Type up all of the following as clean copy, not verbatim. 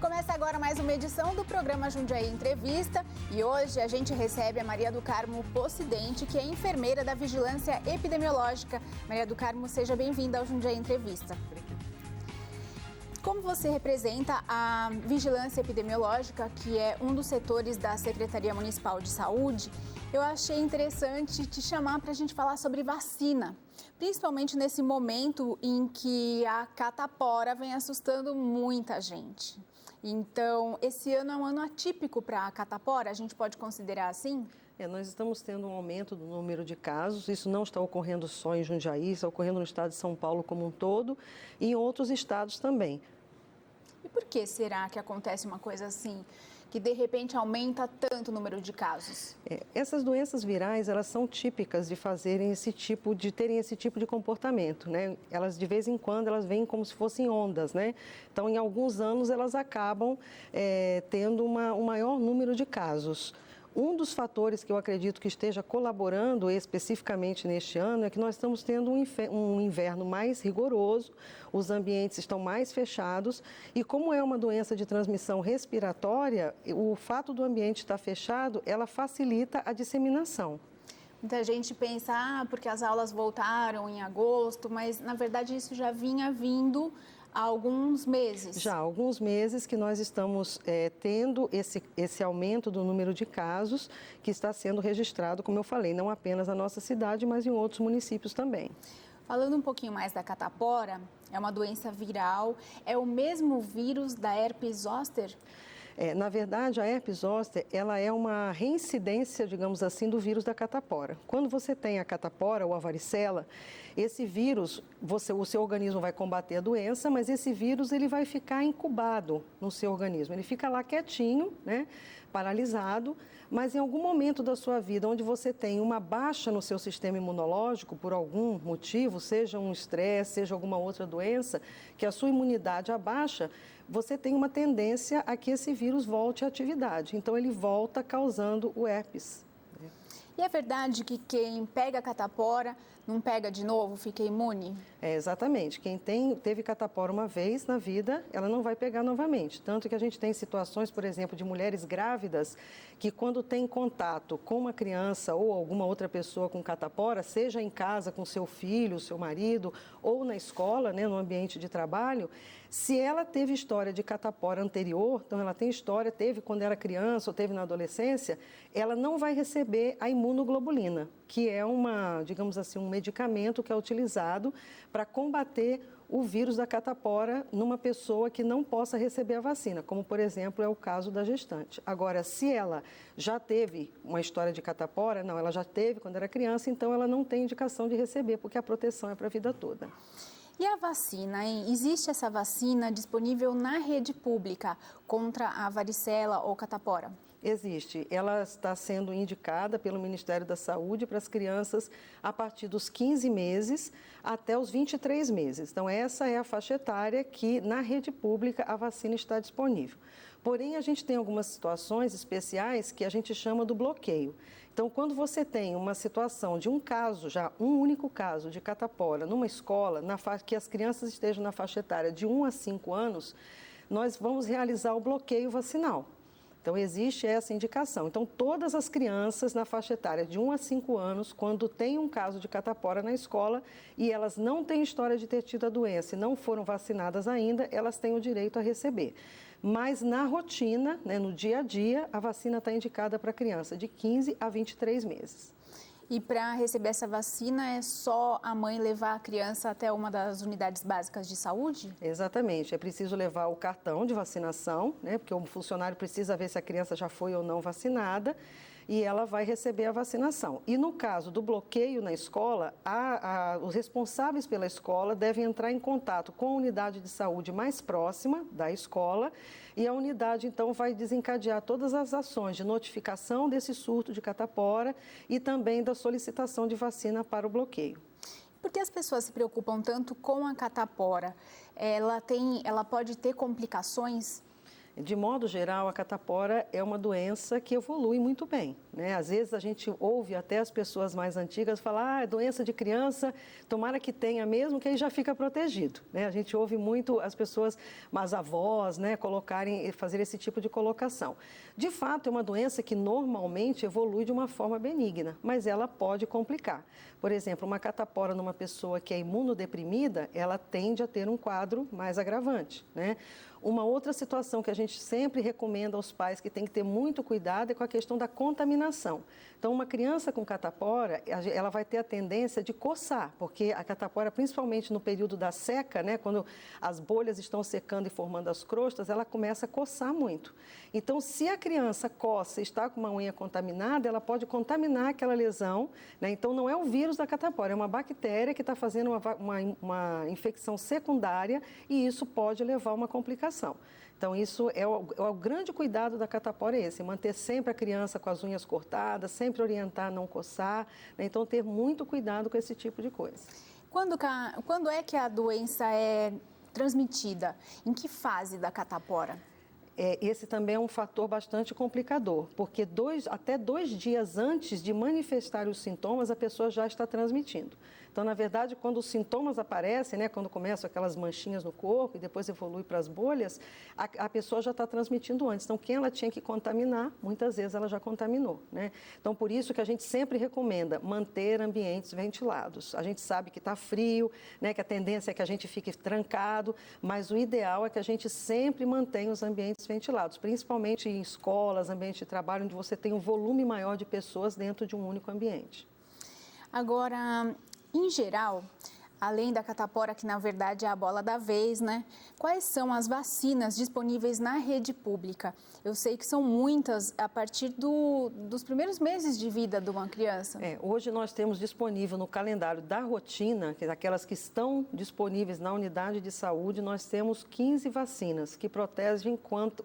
Começa agora mais uma edição do programa Jundiaí Entrevista e hoje a gente recebe a Maria do Carmo Possidente, que é enfermeira da Vigilância Epidemiológica. Maria do Carmo, seja bem-vinda ao Jundiaí Entrevista. Como você representa a Vigilância Epidemiológica, que é um dos setores da Secretaria Municipal de Saúde, eu achei interessante te chamar para a gente falar sobre vacina, principalmente nesse momento em que a catapora vem assustando muita gente. Então, esse ano é um ano atípico para a catapora, a gente pode considerar assim? Nós estamos tendo um aumento do número de casos, isso não está ocorrendo só em Jundiaí, está ocorrendo no estado de São Paulo como um todo e em outros estados também. E por que será que acontece uma coisa assim, que de repente aumenta tanto o número de casos? Essas doenças virais, elas são típicas de terem esse tipo de comportamento, né? Elas, de vez em quando, elas vêm como se fossem ondas, né? Então, em alguns anos, elas acabam tendo um maior número de casos. Um dos fatores que eu acredito que esteja colaborando especificamente neste ano é que nós estamos tendo um inverno mais rigoroso, os ambientes estão mais fechados e como é uma doença de transmissão respiratória, o fato do ambiente estar fechado, ela facilita a disseminação. Muita gente pensa, porque as aulas voltaram em agosto, mas na verdade isso já vinha vindo há alguns meses. Já há alguns meses que nós estamos tendo esse aumento do número de casos que está sendo registrado, como eu falei, não apenas na nossa cidade, mas em outros municípios também. Falando um pouquinho mais da catapora, é uma doença viral, é o mesmo vírus da herpes zoster? Na verdade, a herpes zoster, ela é uma reincidência, digamos assim, do vírus da catapora. Quando você tem a catapora ou a varicela, esse vírus, o seu organismo vai combater a doença, mas esse vírus ele vai ficar incubado no seu organismo. Ele fica lá quietinho, né, paralisado, mas em algum momento da sua vida, onde você tem uma baixa no seu sistema imunológico, por algum motivo, seja um estresse, seja alguma outra doença, que a sua imunidade abaixa, você tem uma tendência a que esse vírus volte à atividade. Então, ele volta causando o herpes. E é verdade que quem pega a catapora não pega de novo, fica imune? Exatamente. Quem teve catapora uma vez na vida, ela não vai pegar novamente. Tanto que a gente tem situações, por exemplo, de mulheres grávidas que quando tem contato com uma criança ou alguma outra pessoa com catapora, seja em casa com seu filho, seu marido, ou na escola, né, no ambiente de trabalho, se ela teve história de catapora anterior, então ela tem história, teve quando era criança ou teve na adolescência, ela não vai receber a imunoglobulina, que é digamos assim, um medicamento que é utilizado para combater o vírus da catapora numa pessoa que não possa receber a vacina, como, por exemplo, é o caso da gestante. Agora, se ela já teve uma história de catapora, não, ela já teve quando era criança, então ela não tem indicação de receber, porque a proteção é para a vida toda. E a vacina, hein? Existe essa vacina disponível na rede pública contra a varicela ou catapora? Existe. Ela está sendo indicada pelo Ministério da Saúde para as crianças a partir dos 15 meses até os 23 meses. Então, essa é a faixa etária que, na rede pública, a vacina está disponível. Porém, a gente tem algumas situações especiais que a gente chama do bloqueio. Então, quando você tem uma situação de um caso, já um único caso de catapora numa escola, que as crianças estejam na faixa etária de 1 a 5 anos, nós vamos realizar o bloqueio vacinal. Então, existe essa indicação. Então, todas as crianças na faixa etária de 1 a 5 anos, quando tem um caso de catapora na escola e elas não têm história de ter tido a doença e não foram vacinadas ainda, elas têm o direito a receber. Mas na rotina, né, no dia a dia, a vacina está indicada para criança de 15 a 23 meses. E para receber essa vacina é só a mãe levar a criança até uma das unidades básicas de saúde? Exatamente, é preciso levar o cartão de vacinação, né, porque o funcionário precisa ver se a criança já foi ou não vacinada e ela vai receber a vacinação. E no caso do bloqueio na escola, os responsáveis pela escola devem entrar em contato com a unidade de saúde mais próxima da escola e a unidade então vai desencadear todas as ações de notificação desse surto de catapora e também da solicitação de vacina para o bloqueio. Por que as pessoas se preocupam tanto com a catapora? Ela pode ter complicações? De modo geral, a catapora é uma doença que evolui muito bem, né? Às vezes a gente ouve até as pessoas mais antigas falar, é doença de criança, tomara que tenha mesmo, que aí já fica protegido, né? A gente ouve muito as pessoas, as avós, né, fazer esse tipo de colocação. De fato, é uma doença que normalmente evolui de uma forma benigna, mas ela pode complicar. Por exemplo, uma catapora numa pessoa que é imunodeprimida, ela tende a ter um quadro mais agravante, né? Uma outra situação que a gente sempre recomenda aos pais que tem que ter muito cuidado é com a questão da contaminação. Então, uma criança com catapora, ela vai ter a tendência de coçar, porque a catapora, principalmente no período da seca, né, quando as bolhas estão secando e formando as crostas, ela começa a coçar muito. Então, se a criança coça e está com uma unha contaminada, ela pode contaminar aquela lesão, né? Então, não é o vírus da catapora, é uma bactéria que está fazendo uma infecção secundária e isso pode levar a uma complicação. Então, isso é o grande cuidado da catapora, é esse, manter sempre a criança com as unhas cortadas, sempre orientar a não coçar, né? Então, ter muito cuidado com esse tipo de coisa. Quando é que a doença é transmitida? Em que fase da catapora? Esse também é um fator bastante complicador, porque até 2 dias antes de manifestar os sintomas, a pessoa já está transmitindo. Então, na verdade, quando os sintomas aparecem, né, quando começam aquelas manchinhas no corpo e depois evolui para as bolhas, a pessoa já está transmitindo antes. Então, quem ela tinha que contaminar, muitas vezes ela já contaminou, né? Então, por isso que a gente sempre recomenda manter ambientes ventilados. A gente sabe que está frio, né, que a tendência é que a gente fique trancado, mas o ideal é que a gente sempre mantenha os ambientes ventilados, principalmente em escolas, ambiente de trabalho, onde você tem um volume maior de pessoas dentro de um único ambiente. Agora, em geral, além da catapora, que na verdade é a bola da vez, né? Quais são as vacinas disponíveis na rede pública? Eu sei que são muitas a partir dos primeiros meses de vida de uma criança. Hoje nós temos disponível no calendário da rotina, que é aquelas que estão disponíveis na unidade de saúde, nós temos 15 vacinas que protegem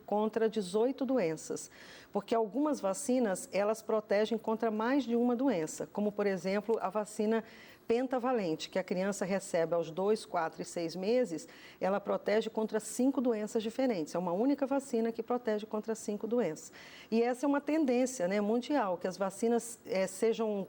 contra 18 doenças. Porque algumas vacinas, elas protegem contra mais de uma doença, como, por exemplo, a vacina pentavalente, que a criança recebe aos 2, 4 e 6 meses, ela protege contra 5 doenças diferentes. É uma única vacina que protege contra 5 doenças. E essa é uma tendência, né, mundial, que as vacinas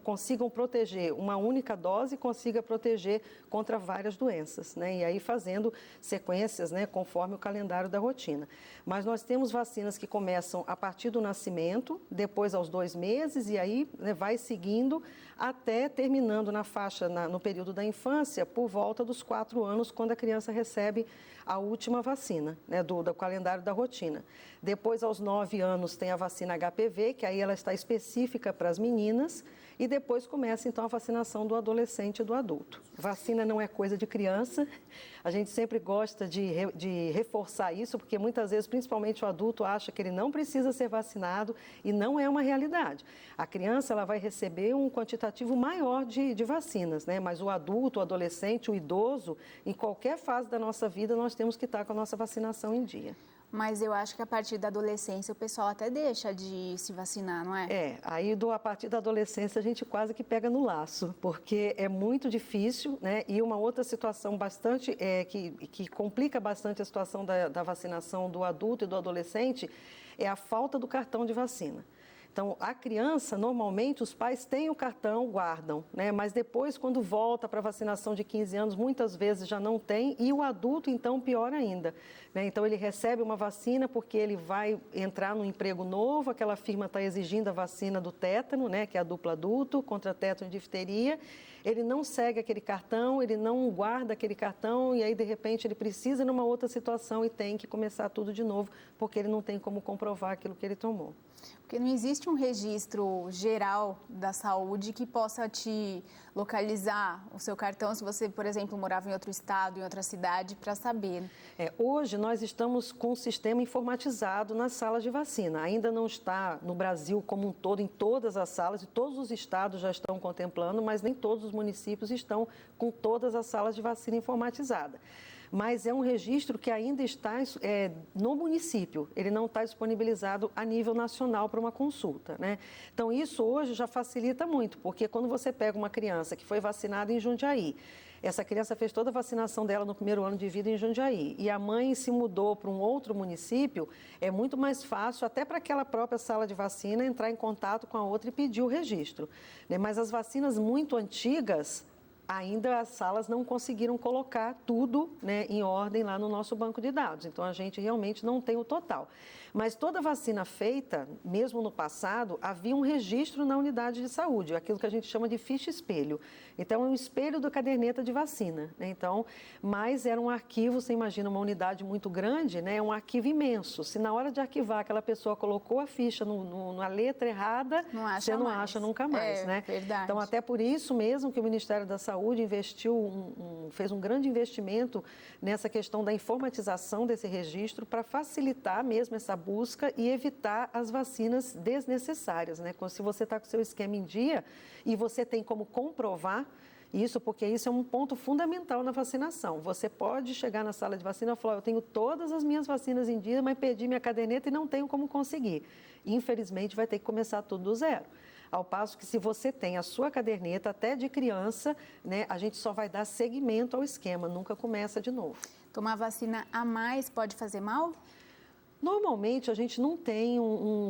consigam proteger uma única dose e consiga proteger contra várias doenças, né? E aí fazendo sequências, né, conforme o calendário da rotina. Mas nós temos vacinas que começam a partir do nascimento, depois aos 2 meses e aí, né, vai seguindo até terminando na faixa, no período da infância, por volta dos 4 anos, quando a criança recebe a última vacina, né, do calendário da rotina. Depois, aos 9 anos, tem a vacina HPV, que aí ela está específica para as meninas, e depois começa, então, a vacinação do adolescente e do adulto. Vacina não é coisa de criança, a gente sempre gosta de reforçar isso, porque muitas vezes, principalmente o adulto, acha que ele não precisa ser vacinado e não é uma realidade. A criança ela vai receber um quantitativo maior de vacinas, né? Mas o adulto, o adolescente, o idoso, em qualquer fase da nossa vida, nós temos que estar com a nossa vacinação em dia. Mas eu acho que a partir da adolescência o pessoal até deixa de se vacinar, não é? Aí a partir da adolescência a gente quase que pega no laço, porque é muito difícil, né? E uma outra situação bastante, que complica bastante a situação da vacinação do adulto e do adolescente é a falta do cartão de vacina. Então, a criança, normalmente, os pais têm o cartão, guardam, né? Mas depois, quando volta para a vacinação de 15 anos, muitas vezes já não tem, e o adulto, então, pior ainda, né? Então, ele recebe uma vacina porque ele vai entrar num emprego novo, aquela firma está exigindo a vacina do tétano, né? Que é a dupla adulto, contra tétano e difteria. Ele não segue aquele cartão, ele não guarda aquele cartão, e aí, de repente, ele precisa numa outra situação e tem que começar tudo de novo, porque ele não tem como comprovar aquilo que ele tomou. Porque não existe um registro geral da saúde que possa te localizar o seu cartão se você, por exemplo, morava em outro estado, em outra cidade, para saber. Hoje nós estamos com um sistema informatizado nas salas de vacina. Ainda não está no Brasil como um todo, em todas as salas, e todos os estados já estão contemplando, mas nem todos os municípios estão com todas as salas de vacina informatizadas. mas é um registro que ainda está no município, ele não está disponibilizado a nível nacional para uma consulta, né? Então, isso hoje já facilita muito, porque quando você pega uma criança que foi vacinada em Jundiaí, essa criança fez toda a vacinação dela no primeiro ano de vida em Jundiaí e a mãe se mudou para um outro município, é muito mais fácil até para aquela própria sala de vacina entrar em contato com a outra e pedir o registro, né? Mas as vacinas muito antigas, ainda as salas não conseguiram colocar tudo, né, em ordem lá no nosso banco de dados. Então, a gente realmente não tem o total. Mas toda vacina feita, mesmo no passado, havia um registro na unidade de saúde, aquilo que a gente chama de ficha espelho. Então, é um espelho da caderneta de vacina, né? Então, mas era um arquivo, você imagina uma unidade muito grande, né? É um arquivo imenso. Se na hora de arquivar aquela pessoa colocou a ficha na letra errada, você não acha nunca mais, né? Verdade. Então, até por isso mesmo que o Ministério da Saúde fez um grande investimento nessa questão da informatização desse registro para facilitar mesmo essa busca e evitar as vacinas desnecessárias, né? Se você está com o seu esquema em dia e você tem como comprovar isso, porque isso é um ponto fundamental na vacinação. Você pode chegar na sala de vacina e falar, eu tenho todas as minhas vacinas em dia, mas perdi minha caderneta e não tenho como conseguir. Infelizmente, vai ter que começar tudo do zero. Ao passo que se você tem a sua caderneta, até de criança, né, a gente só vai dar seguimento ao esquema, nunca começa de novo. Tomar vacina a mais pode fazer mal? Normalmente, a gente não tem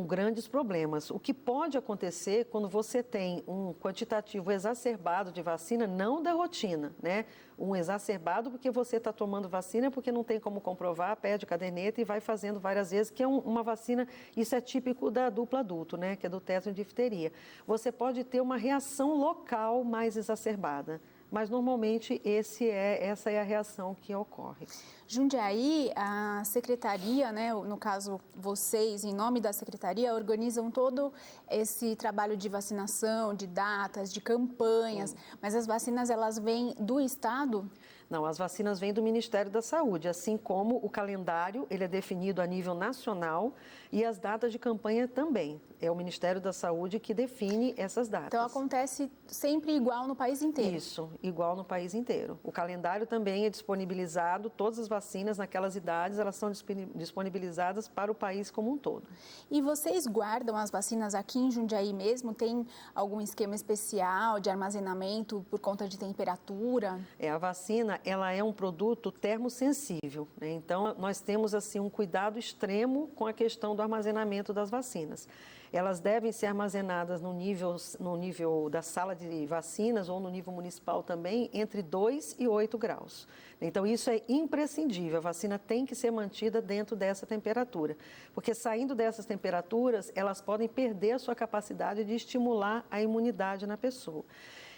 grandes problemas. O que pode acontecer quando você tem um quantitativo exacerbado de vacina, não da rotina, né? Um exacerbado porque você está tomando vacina porque não tem como comprovar, pede caderneta e vai fazendo várias vezes, que é uma vacina, isso é típico da dupla adulto, né? Que é do tétano e difteria. Você pode ter uma reação local mais exacerbada. Mas, normalmente, essa é a reação que ocorre. Jundiaí, a secretaria, né, no caso vocês, em nome da secretaria, organizam todo esse trabalho de vacinação, de datas, de campanhas, mas as vacinas, elas vêm do Estado? Não, as vacinas vêm do Ministério da Saúde, assim como o calendário, ele é definido a nível nacional e as datas de campanha também. É o Ministério da Saúde que define essas datas. Então, acontece sempre igual no país inteiro? Isso, igual no país inteiro. O calendário também é disponibilizado, todas as vacinas naquelas idades, elas são disponibilizadas para o país como um todo. E vocês guardam as vacinas aqui em Jundiaí mesmo? Tem algum esquema especial de armazenamento por conta de temperatura? A vacina, ela é um produto termosensível, né? Então, nós temos assim um cuidado extremo com a questão do armazenamento das vacinas. Elas devem ser armazenadas no nível da sala de vacinas ou no nível municipal também, entre 2 e 8 graus. Então, isso é imprescindível, a vacina tem que ser mantida dentro dessa temperatura, porque saindo dessas temperaturas, elas podem perder a sua capacidade de estimular a imunidade na pessoa.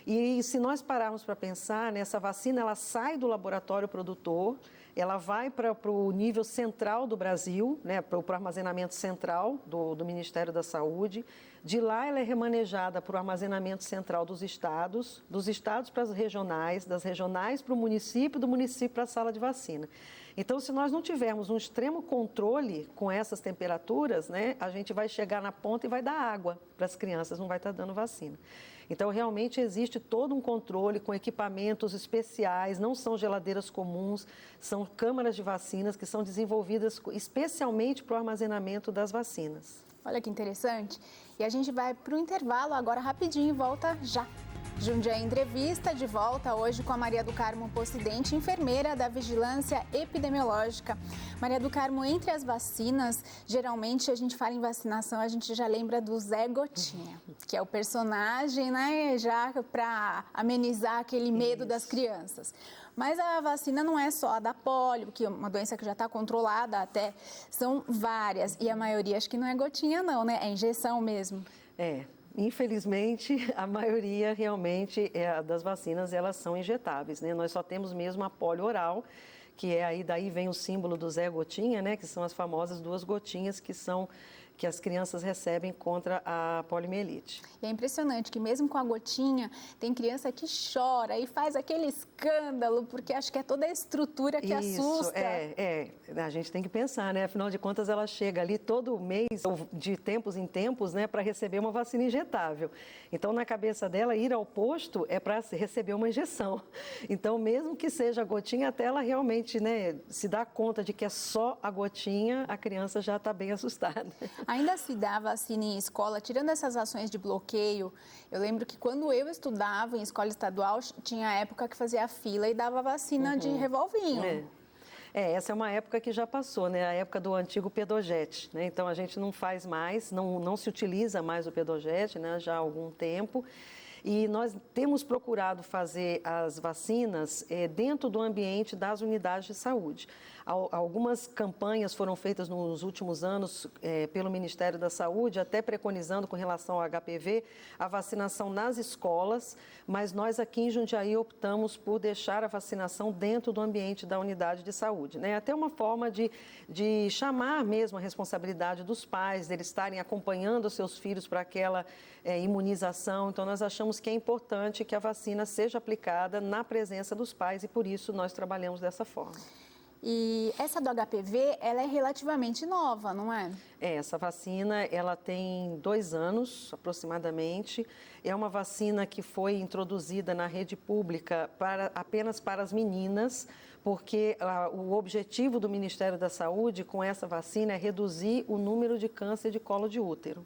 E se nós pararmos para pensar, né, essa vacina ela sai do laboratório produtor, ela vai para o nível central do Brasil, né, para o armazenamento central do Ministério da Saúde. De lá ela é remanejada para o armazenamento central dos estados para as regionais, das regionais para o município, do município para a sala de vacina. Então, se nós não tivermos um extremo controle com essas temperaturas, né, a gente vai chegar na ponta e vai dar água para as crianças, não vai estar dando vacina. Então, realmente existe todo um controle com equipamentos especiais, não são geladeiras comuns, são câmaras de vacinas que são desenvolvidas especialmente para o armazenamento das vacinas. Olha que interessante. E a gente vai para o intervalo agora rapidinho e volta já. Jundiaí Entrevista, de volta hoje com a Maria do Carmo Possidente, enfermeira da Vigilância Epidemiológica. Maria do Carmo, entre as vacinas, geralmente a gente fala em vacinação, a gente já lembra do Zé Gotinha, que é o personagem, né, já para amenizar aquele medo das crianças. Mas a vacina não é só a da polio, que é uma doença que já está controlada até, são várias. E a maioria, acho que não é gotinha não, né, é injeção mesmo. Infelizmente, a maioria realmente das vacinas, elas são injetáveis, né? Nós só temos mesmo a polio oral, que daí vem o símbolo do Zé Gotinha, né? Que são as famosas 2 gotinhas que são que as crianças recebem contra a poliomielite. E é impressionante que mesmo com a gotinha, tem criança que chora e faz aquele escândalo, porque acho que é toda a estrutura que assusta. A gente tem que pensar, né? Afinal de contas, ela chega ali todo mês, ou de tempos em tempos, né, para receber uma vacina injetável. Então, na cabeça dela, ir ao posto é para receber uma injeção. Então, mesmo que seja a gotinha, até ela realmente, né, se dá conta de que é só a gotinha, a criança já está bem assustada. Ainda se dá vacina em escola, tirando essas ações de bloqueio. Eu lembro que quando eu estudava em escola estadual, tinha época que fazia fila e dava vacina de revolvinho. Essa é uma época que já passou, né? A época do antigo pedogete, né? Então, a gente não faz mais, não se utiliza mais o pedogete, né? Já há algum tempo. E nós temos procurado fazer as vacinas dentro do ambiente das unidades de saúde. Algumas campanhas foram feitas nos últimos anos pelo Ministério da Saúde, até preconizando com relação ao HPV, a vacinação nas escolas, mas nós aqui em Jundiaí optamos por deixar a vacinação dentro do ambiente da unidade de saúde, né? Até uma forma de chamar mesmo a responsabilidade dos pais, deles estarem acompanhando os seus filhos para aquela imunização. Então, nós achamos que é importante que a vacina seja aplicada na presença dos pais e, por isso, nós trabalhamos dessa forma. E essa do HPV, ela é relativamente nova, não é? Essa vacina, ela tem 2 anos, aproximadamente. É uma vacina que foi introduzida na rede pública apenas para as meninas, porque o objetivo do Ministério da Saúde com essa vacina é reduzir o número de câncer de colo de útero.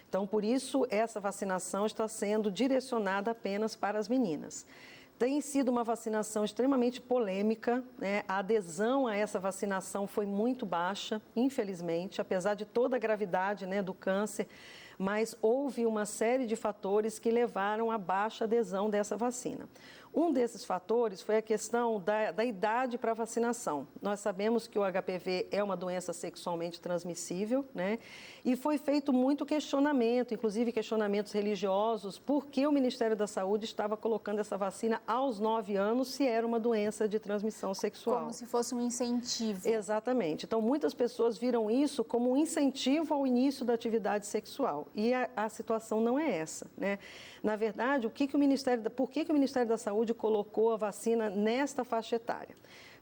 Então, por isso, essa vacinação está sendo direcionada apenas para as meninas. Tem sido uma vacinação extremamente polêmica, né? A adesão a essa vacinação foi muito baixa, infelizmente, apesar de toda a gravidade, né, do câncer, mas houve uma série de fatores que levaram à baixa adesão dessa vacina. Um desses fatores foi a questão da idade para a vacinação. Nós sabemos que o HPV é uma doença sexualmente transmissível, né? E foi feito muito questionamento, inclusive questionamentos religiosos, por que o Ministério da Saúde estava colocando essa vacina aos 9 anos se era uma doença de transmissão sexual. Como se fosse um incentivo. Exatamente. Então, muitas pessoas viram isso como um incentivo ao início da atividade sexual. E a situação não é essa, né? Na verdade, por que o Ministério da Saúde colocou a vacina nesta faixa etária?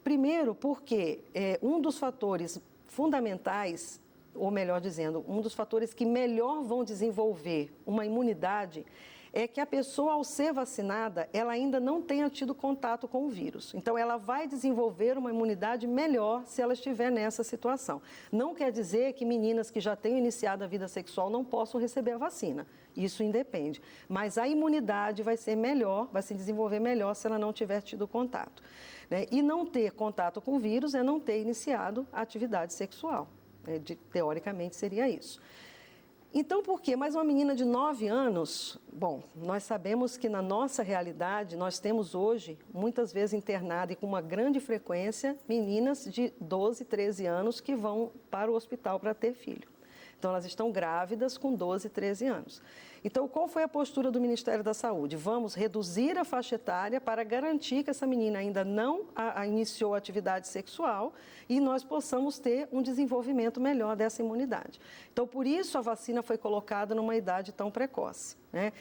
Primeiro, porque um dos fatores fundamentais, ou melhor dizendo, um dos fatores que melhor vão desenvolver uma imunidade é que a pessoa, ao ser vacinada, ela ainda não tenha tido contato com o vírus. Então, ela vai desenvolver uma imunidade melhor se ela estiver nessa situação. Não quer dizer que meninas que já tenham iniciado a vida sexual não possam receber a vacina. Isso independe. Mas a imunidade vai ser melhor, vai se desenvolver melhor se ela não tiver tido contato, né? E não ter contato com o vírus é não ter iniciado a atividade sexual. Teoricamente, seria isso. Então, por quê? Mas uma menina de 9 anos, bom, nós sabemos que na nossa realidade, nós temos hoje, muitas vezes internada e com uma grande frequência, meninas de 12, 13 anos que vão para o hospital para ter filho. Então, elas estão grávidas com 12, 13 anos. Então, qual foi a postura do Ministério da Saúde? Vamos reduzir a faixa etária para garantir que essa menina ainda não iniciou a atividade sexual e nós possamos ter um desenvolvimento melhor dessa imunidade. Então, por isso a vacina foi colocada numa idade tão precoce, né?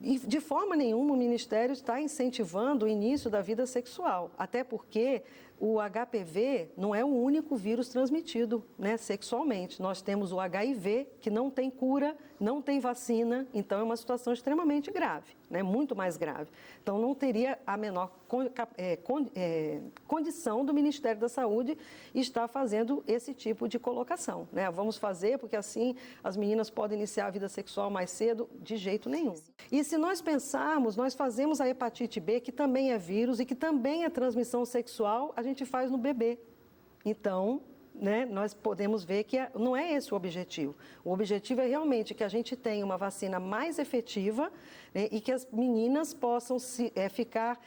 E, de forma nenhuma, o Ministério está incentivando o início da vida sexual, até porque o HPV não é o único vírus transmitido, né, sexualmente. Nós temos o HIV, que não tem cura, não tem vacina, então é uma situação extremamente grave, né, muito mais grave. Então, não teria a menor condição do Ministério da Saúde estar fazendo esse tipo de colocação, né? Vamos fazer porque assim as meninas podem iniciar a vida sexual mais cedo? De jeito nenhum. E se nós pensarmos, nós fazemos a hepatite B, que também é vírus e que também é transmissão sexual, a gente faz no bebê. Então, né, nós podemos ver que não é esse o objetivo. O objetivo é realmente que a gente tenha uma vacina mais efetiva, né, e que as meninas possam ficar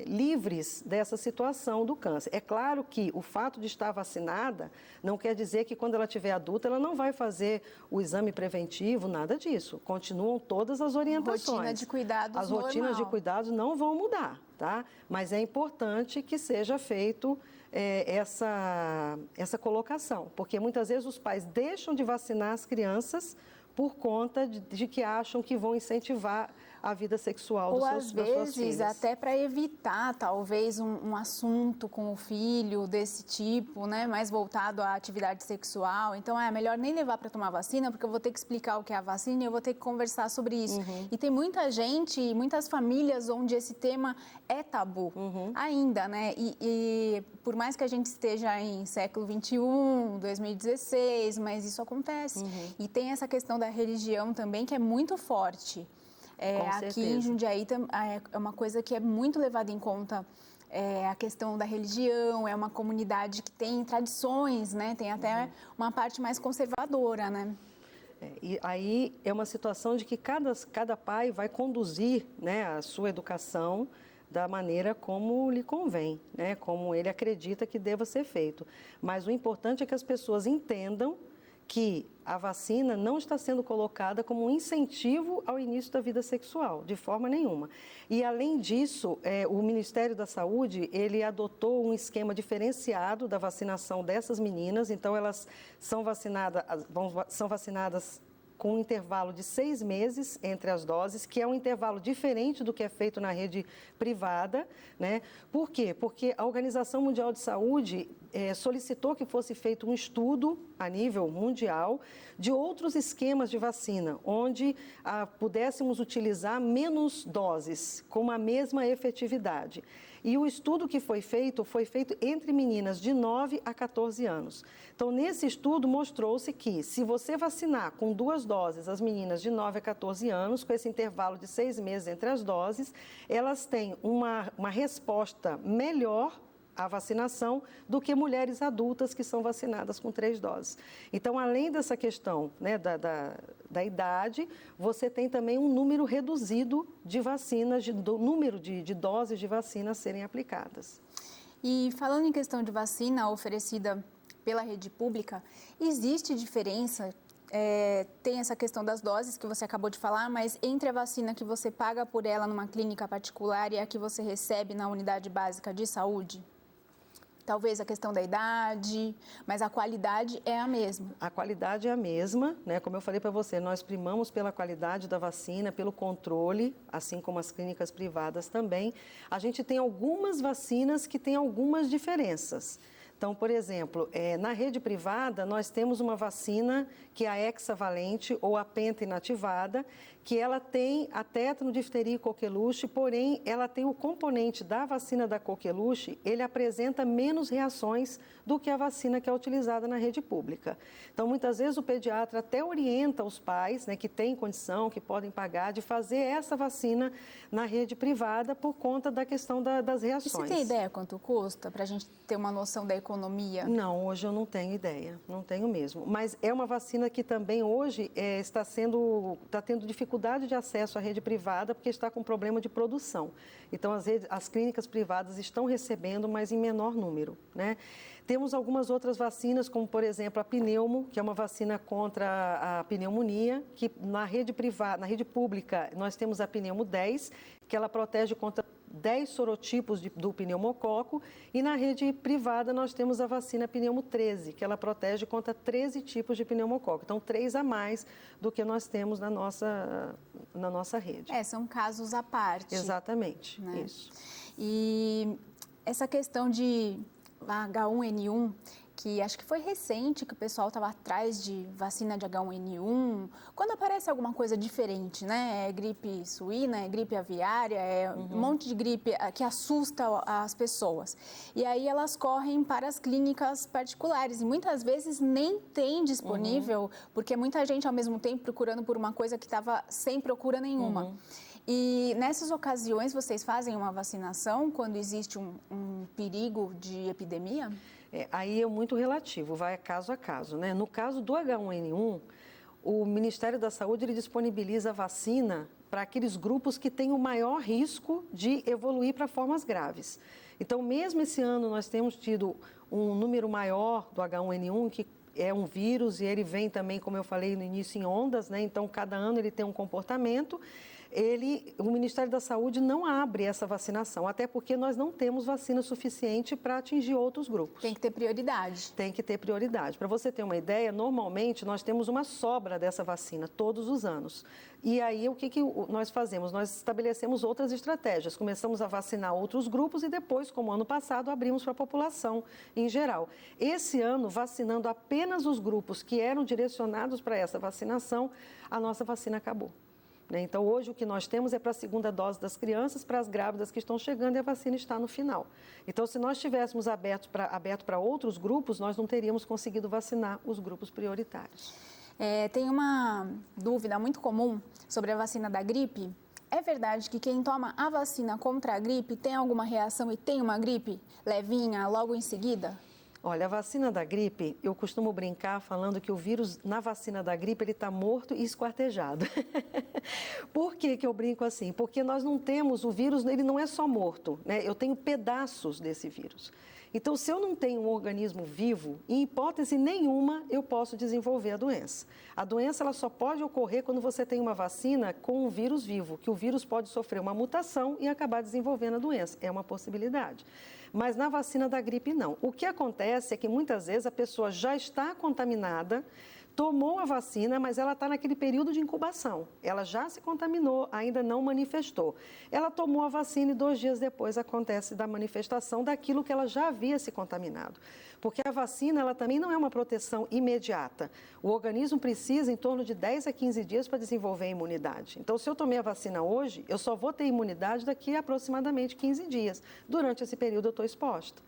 livres dessa situação do câncer. É claro que o fato de estar vacinada não quer dizer que quando ela estiver adulta ela não vai fazer o exame preventivo, nada disso. Continuam todas as orientações. Rotina de cuidados normal. As rotinas de cuidados não vão mudar, tá? Mas é importante que seja feito essa colocação, porque muitas vezes os pais deixam de vacinar as crianças por conta de que acham que vão incentivar a vida sexual das suas filhas. Ou às vezes até para evitar talvez um assunto com o filho desse tipo, né, mais voltado à atividade sexual. Então é melhor nem levar para tomar vacina, porque eu vou ter que explicar o que é a vacina e eu vou ter que conversar sobre isso. E tem muita gente, muitas famílias onde esse tema é tabu ainda, né? E por mais que a gente esteja em século 21, 2016, mas isso acontece. E tem essa questão da religião também que é muito forte. Aqui em Jundiaí é uma coisa que é muito levada em conta, a questão da religião, é uma comunidade que tem tradições, né? Tem até uma parte mais conservadora, né? E aí é uma situação de que cada pai vai conduzir, né, a sua educação da maneira como lhe convém, né, como ele acredita que deva ser feito. Mas o importante é que as pessoas entendam que a vacina não está sendo colocada como um incentivo ao início da vida sexual, de forma nenhuma. E, além disso, o Ministério da Saúde, ele adotou um esquema diferenciado da vacinação dessas meninas. Então, elas são vacinadas com um intervalo de 6 meses entre as doses, que é um intervalo diferente do que é feito na rede privada, né? Por quê? Porque a Organização Mundial de Saúde solicitou que fosse feito um estudo a nível mundial de outros esquemas de vacina, onde pudéssemos utilizar menos doses com a mesma efetividade. E o estudo que foi feito entre meninas de 9 a 14 anos. Então, nesse estudo, mostrou-se que se você vacinar com 2 doses as meninas de 9 a 14 anos, com esse intervalo de 6 meses entre as doses, elas têm uma resposta melhor à vacinação do que mulheres adultas que são vacinadas com 3 doses. Então, além dessa questão, né, da idade, você tem também um número reduzido de vacinas, do número de doses de vacina a serem aplicadas. E falando em questão de vacina oferecida pela rede pública, existe diferença? Tem essa questão das doses que você acabou de falar, mas entre a vacina que você paga por ela numa clínica particular e a que você recebe na unidade básica de saúde? Talvez a questão da idade, mas a qualidade é a mesma. A qualidade é a mesma, né? Como eu falei para você, nós primamos pela qualidade da vacina, pelo controle, assim como as clínicas privadas também. A gente tem algumas vacinas que têm algumas diferenças. Então, por exemplo, na rede privada, nós temos uma vacina que é a hexavalente ou a penta-inativada, que ela tem a tétano, difteria e coqueluche, porém, ela tem o componente da vacina da coqueluche, ele apresenta menos reações do que a vacina que é utilizada na rede pública. Então, muitas vezes o pediatra até orienta os pais, né, que têm condição, que podem pagar, de fazer essa vacina na rede privada por conta da questão das reações. E você tem ideia quanto custa, para a gente ter uma noção da economia? Não, hoje eu não tenho ideia, não tenho mesmo. Mas é uma vacina que também hoje está tendo dificuldade de acesso à rede privada porque está com problema de produção. Então, as clínicas privadas estão recebendo, mas em menor número, né? Temos algumas outras vacinas, como, por exemplo, a pneumo, que é uma vacina contra a pneumonia, que na rede pública, nós temos a pneumo 10, que ela protege contra 10 sorotipos do pneumococo, e na rede privada nós temos a vacina pneumo 13, que ela protege contra 13 tipos de pneumococo. Então, 3 a mais do que nós temos na nossa rede. São casos à parte. Exatamente, né? Isso. E essa questão de H1N1, que acho que foi recente que o pessoal estava atrás de vacina de H1N1, quando aparece alguma coisa diferente, né? É gripe suína, é gripe aviária, é um monte de gripe que assusta as pessoas. E aí elas correm para as clínicas particulares e muitas vezes nem tem disponível, porque muita gente ao mesmo tempo procurando por uma coisa que estava sem procura nenhuma. E nessas ocasiões vocês fazem uma vacinação quando existe um perigo de epidemia? Aí é muito relativo, vai caso a caso, né? No caso do H1N1, o Ministério da Saúde ele disponibiliza a vacina para aqueles grupos que têm o maior risco de evoluir para formas graves. Então, mesmo esse ano, nós temos tido um número maior do H1N1, que é um vírus e ele vem também, como eu falei no início, em ondas, né? Então, cada ano ele tem um comportamento. o Ministério da Saúde não abre essa vacinação, até porque nós não temos vacina suficiente para atingir outros grupos. Tem que ter prioridade. Tem que ter prioridade. Para você ter uma ideia, normalmente nós temos uma sobra dessa vacina todos os anos. E aí o que nós fazemos? Nós estabelecemos outras estratégias. Começamos a vacinar outros grupos e depois, como ano passado, abrimos para a população em geral. Esse ano, vacinando apenas os grupos que eram direcionados para essa vacinação, a nossa vacina acabou. Então, hoje o que nós temos é para a segunda dose das crianças, para as grávidas que estão chegando e a vacina está no final. Então, se nós tivéssemos aberto para outros grupos, nós não teríamos conseguido vacinar os grupos prioritários. Tem uma dúvida muito comum sobre a vacina da gripe. É verdade que quem toma a vacina contra a gripe tem alguma reação e tem uma gripe levinha logo em seguida? Olha, a vacina da gripe, eu costumo brincar falando que o vírus na vacina da gripe ele está morto e esquartejado. Por que eu brinco assim? Porque nós não temos, o vírus ele não é só morto, né? Eu tenho pedaços desse vírus. Então, se eu não tenho um organismo vivo, em hipótese nenhuma eu posso desenvolver a doença. A doença ela só pode ocorrer quando você tem uma vacina com um vírus vivo, que o vírus pode sofrer uma mutação e acabar desenvolvendo a doença. É uma possibilidade. Mas na vacina da gripe, não. O que acontece é que muitas vezes a pessoa já está contaminada, tomou a vacina, mas ela está naquele período de incubação. Ela já se contaminou, ainda não manifestou. Ela tomou a vacina e 2 dias depois acontece da manifestação daquilo que ela já havia se contaminado. Porque a vacina, ela também não é uma proteção imediata. O organismo precisa em torno de 10 a 15 dias para desenvolver a imunidade. Então, se eu tomei a vacina hoje, eu só vou ter imunidade daqui a aproximadamente 15 dias. Durante esse período eu estou exposta.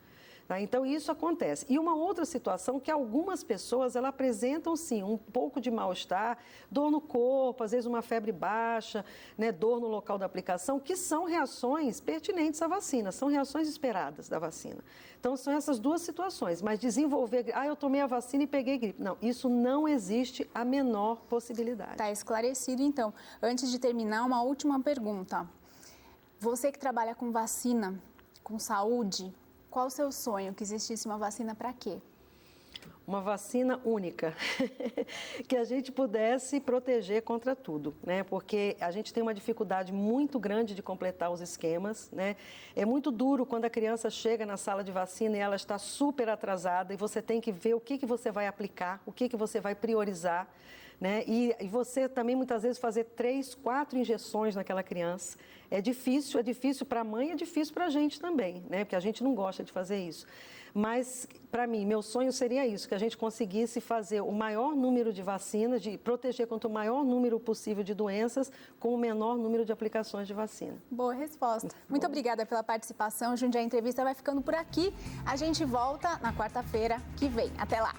Então, isso acontece. E uma outra situação que algumas pessoas, elas apresentam, sim, um pouco de mal-estar, dor no corpo, às vezes uma febre baixa, né, dor no local da aplicação, que são reações pertinentes à vacina, são reações esperadas da vacina. Então, são essas duas situações. Mas desenvolver, eu tomei a vacina e peguei gripe. Não, isso não existe a menor possibilidade. Está esclarecido, então. Antes de terminar, uma última pergunta. Você que trabalha com vacina, com saúde, qual o seu sonho? Que existisse uma vacina para quê? Uma vacina única, que a gente pudesse proteger contra tudo, né? Porque a gente tem uma dificuldade muito grande de completar os esquemas, né? É muito duro quando a criança chega na sala de vacina e ela está super atrasada e você tem que ver o que você vai aplicar, o que você vai priorizar, né? E você também muitas vezes fazer 3, 4 injeções naquela criança. É difícil para a mãe, é difícil para a gente também, né? Porque a gente não gosta de fazer isso. Mas, para mim, meu sonho seria isso, que a gente conseguisse fazer o maior número de vacinas, de proteger contra o maior número possível de doenças, com o menor número de aplicações de vacina. Boa resposta. Muito obrigada pela participação. Jundiaí Entrevista vai ficando por aqui. A gente volta na quarta-feira que vem. Até lá.